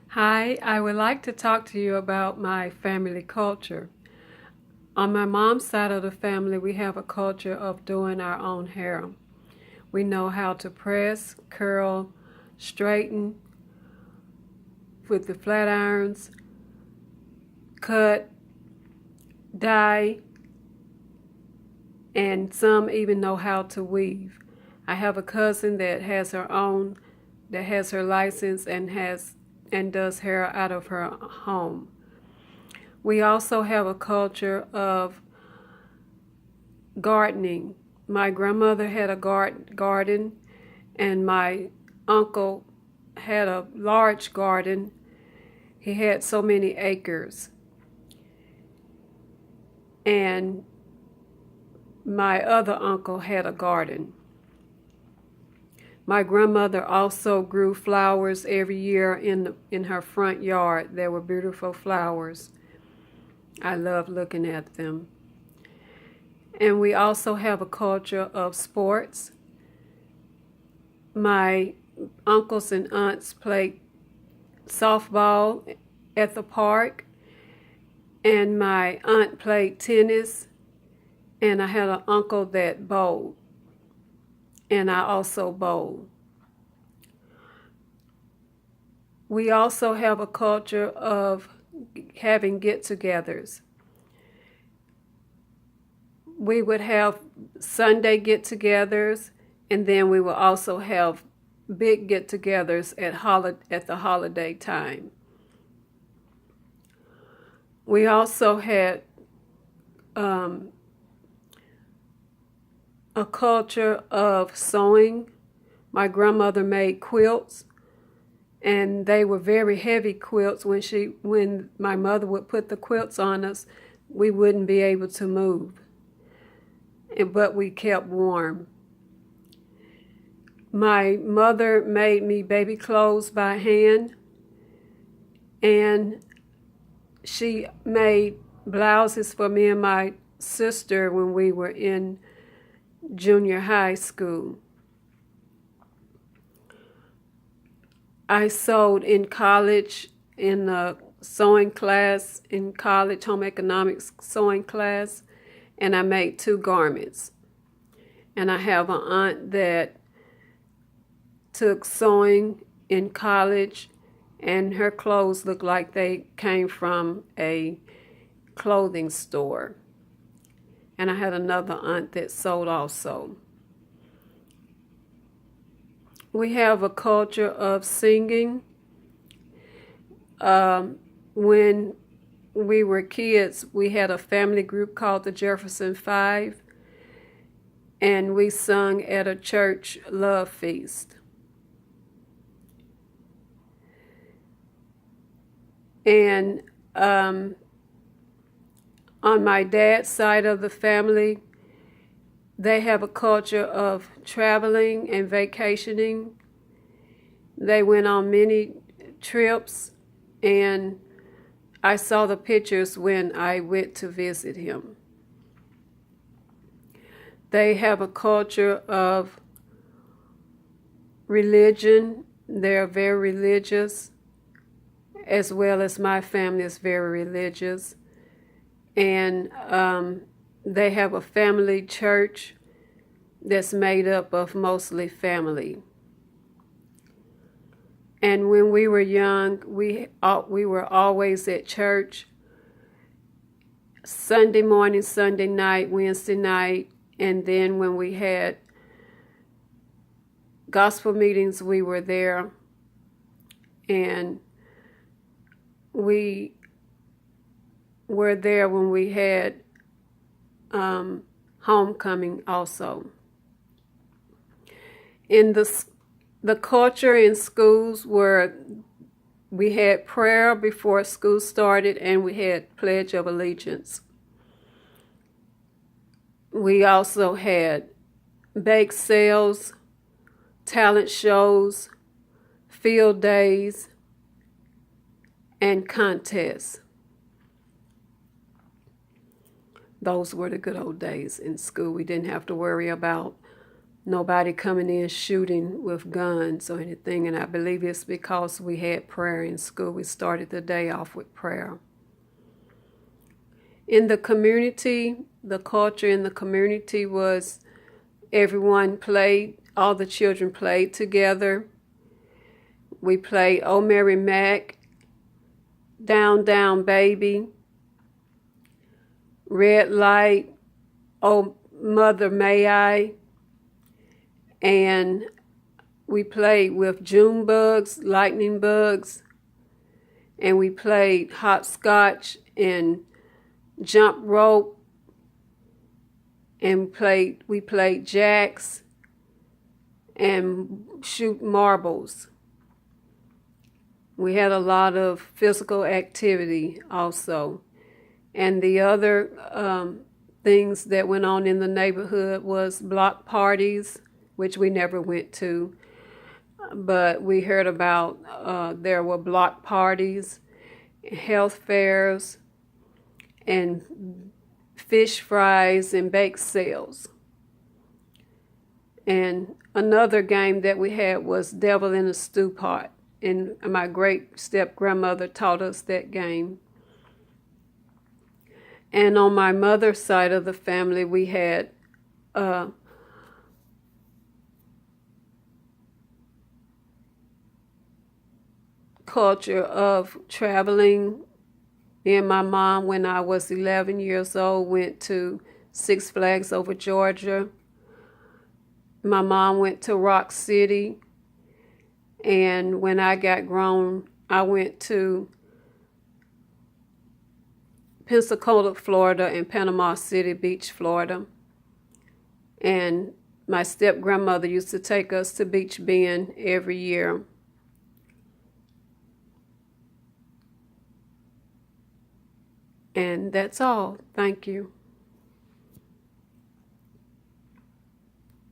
Hi, I would like to talk to you about my family culture. On my mom's side of the family, we have a culture of doing our own hair. We know how to press, curl, straighten with the flat irons, cut, dye, and some even know how to weave. I have a cousin that has her license and does hair out of her home. We also have a culture of gardening. My grandmother had a garden, and my uncle had a large garden. He had so many acres. And my other uncle had a garden. My grandmother also grew flowers every year in her front yard. There were beautiful flowers. I love looking at them. And we also have a culture of sports. My uncles and aunts played softball at the park, and my aunt played tennis, and I had an uncle that bowled, and I also bowled. We also have a culture of having get-togethers. We would have Sunday get-togethers, and then we will also have big get-togethers at the holiday time. We also had a culture of sewing. My grandmother made quilts, and they were very heavy quilts. When my mother would put the quilts on us, we wouldn't be able to move, but we kept warm. My mother made me baby clothes by hand, and she made blouses for me and my sister when we were in junior high school. I sewed in college in a sewing class in college, home economics sewing class, and I made 2 garments. And I have an aunt that took sewing in college, and her clothes look like they came from a clothing store. And I had another aunt that sewed also. We have a culture of singing. When we were kids, we had a family group called the Jefferson Five, and we sung at a church love feast. And on my dad's side of the family, they have a culture of traveling and vacationing. They went on many trips, and I saw the pictures when I went to visit him. They have a culture of religion. They're very religious, as well as my family is very religious. And they have a family church that's made up of mostly family. And when we were young, we were always at church Sunday morning, Sunday night, Wednesday night, and then when we had gospel meetings, we were there. And we were there when we had homecoming also. In the culture in schools where we had prayer before school started, and we had Pledge of Allegiance. We also had bake sales, talent shows, field days, and contests. Those were the good old days in school. We didn't have to worry about nobody coming in shooting with guns or anything. And I believe it's because we had prayer in school. We started the day off with prayer. In the community, the culture in the community was everyone played, all the children played together. We played Oh Mary Mac, Down Down Baby, Red Light, Oh Mother May I, and we played with June bugs, lightning bugs, and we played hopscotch and jump rope, and we played jacks and shoot marbles. We had a lot of physical activity also. And the other things that went on in the neighborhood was block parties, which we never went to. But we heard about there were block parties, health fairs, and fish fries and bake sales. And another game that we had was Devil in a Stew Pot. And my great step-grandmother taught us that game. And on my mother's side of the family, we had culture of traveling. Me and my mom, when I was 11 years old, went to Six Flags Over Georgia. My mom went to Rock City. And when I got grown, I went to Pensacola, Florida, and Panama City Beach, Florida. And my step-grandmother used to take us to Beach Bend every year. And that's all. Thank you.